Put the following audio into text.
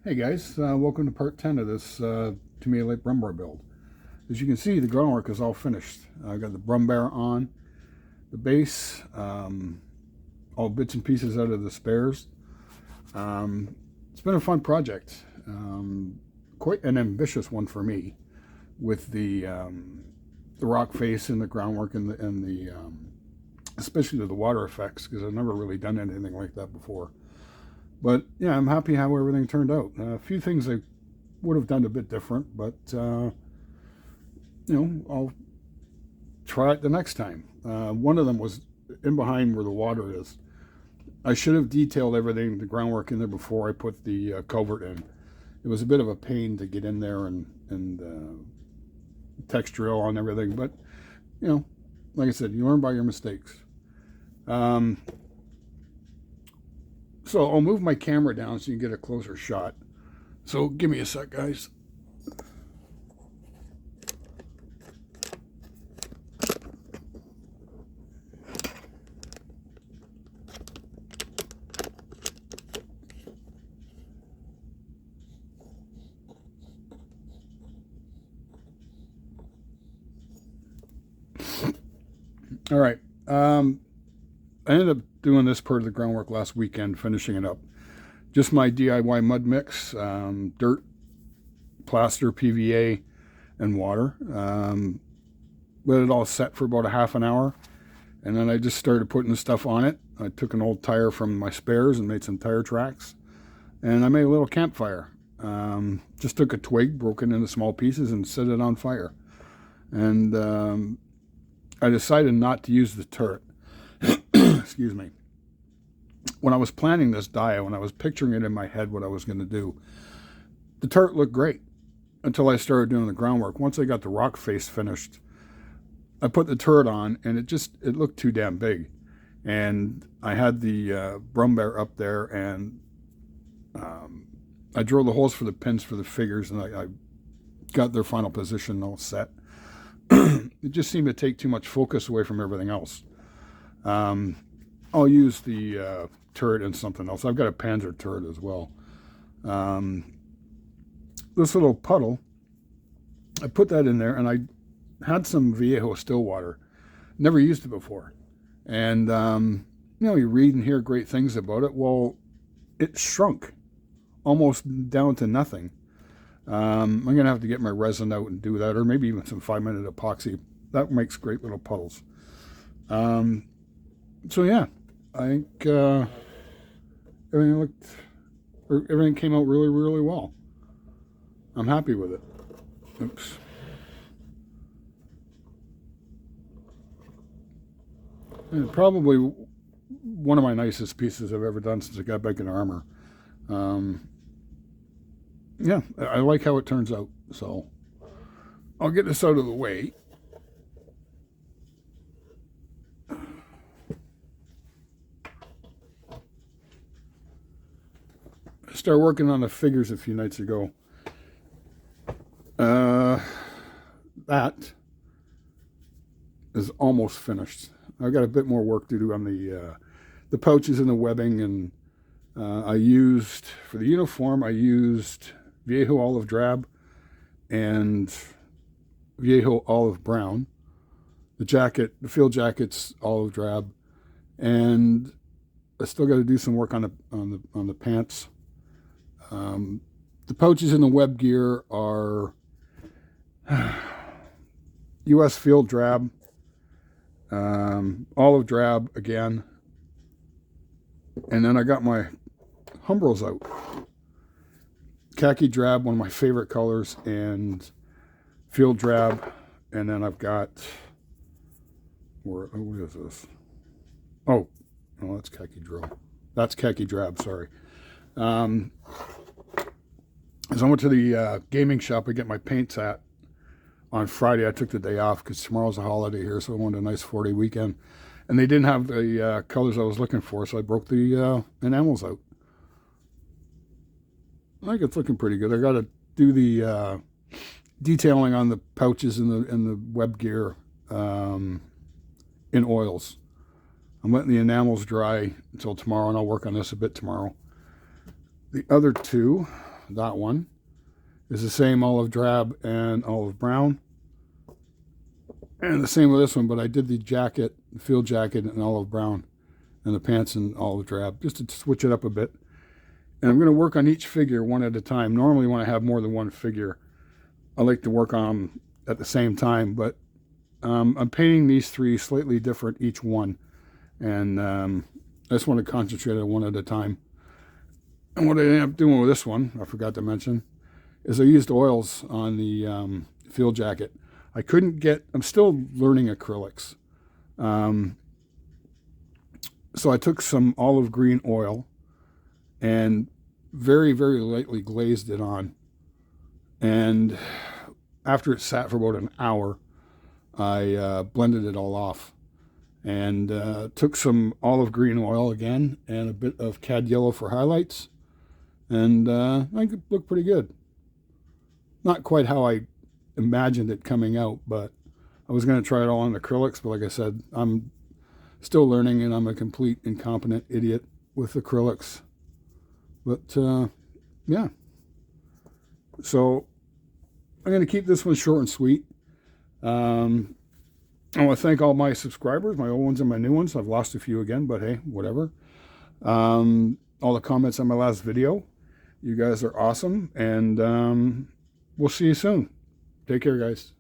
Hey guys, welcome to part 10 of this Tamiya Brummbar build. As you can see, the groundwork is all finished. I got the Brummbar on, the base, all bits and pieces out of the spares. It's been a fun project, quite an ambitious one for me, with the rock face and the groundwork and especially the water effects, because I've never really done anything like that before. But yeah, I'm happy how everything turned out. A few things I would have done a bit different, but I'll try it the next time. One of them was in behind where the water is. I should have detailed everything, the groundwork in there before I put the culvert in. It was a bit of a pain to get in there and texture on everything, but like I said, you learn by your mistakes. So I'll move my camera down so you can get a closer shot. So give me a sec, guys. All right. I ended up doing this part of the groundwork last weekend, finishing it up. Just my DIY mud mix, dirt, plaster, PVA, and water. Let it all set for about a half an hour, and then I just started putting the stuff on it. I took an old tire from my spares and made some tire tracks, and I made a little campfire. Just took a twig, broke it into small pieces, and set it on fire. And I decided not to use the turret. Excuse me. When I was planning this dia, when I was picturing it in my head what I was going to do, the turret looked great until I started doing the groundwork. Once I got the rock face finished, I put the turret on, and it looked too damn big. And I had the Brummbar up there, and I drilled the holes for the pins for the figures, and I got their final position all set. It just seemed to take too much focus away from everything else. I'll use the turret and something else. I've got a Panzer turret as well. This little puddle, I put that in there, and I had some Viejo still water. Never used it before. And, you read and hear great things about it. Well, it shrunk almost down to nothing. I'm going to have to get my resin out and do that, or maybe even some 5-minute epoxy. That makes great little puddles. So yeah, I think everything came out really, really well. I'm happy with it. Oops. And probably one of my nicest pieces I've ever done since I got back in armor. Yeah, I like how it turns out. So I'll get this out of the way. Started working on the figures a few nights ago. That is almost finished. I've got a bit more work to do on the pouches and the webbing, and I used, for the uniform, I used Viejo Olive Drab and Viejo Olive Brown. The field jacket's olive drab, and I still got to do some work on the pants. The pouches and the web gear are U.S. field drab, olive drab again, and then I got my Humbrels out. Khaki drab, one of my favorite colors, and field drab, and then I've got, what is this? Oh, no, that's khaki drill. That's khaki drab, sorry. So I went to the gaming shop to get my paints at on Friday. I took the day off because tomorrow's a holiday here, so I wanted a nice 4-day weekend. And they didn't have the colors I was looking for, so I broke the enamels out. I think it's looking pretty good. I got to do the detailing on the pouches and the web gear in oils. I'm letting the enamels dry until tomorrow, and I'll work on this a bit tomorrow. The other two, that one, is the same olive drab and olive brown. And the same with this one, but I did the jacket, the field jacket in olive brown and the pants in olive drab, just to switch it up a bit. And I'm going to work on each figure one at a time. Normally when I have more than one figure, I like to work on them at the same time, but I'm painting these three slightly different each one. And I just want to concentrate on one at a time. And what I ended up doing with this one, I forgot to mention, is I used oils on the field jacket. I couldn't get, I'm still learning acrylics. So I took some olive green oil and very, very lightly glazed it on. And after it sat for about an hour, I blended it all off. And took some olive green oil again and a bit of cad yellow for highlights. And I think it looked pretty good. Not quite how I imagined it coming out, but I was going to try it all on acrylics, but like I said, I'm still learning and I'm a complete incompetent idiot with acrylics. But yeah, so I'm going to keep this one short and sweet. I want to thank all my subscribers, my old ones and my new ones. I've lost a few again, but hey, whatever. All the comments on my last video, you guys are awesome, and we'll see you soon. Take care, guys.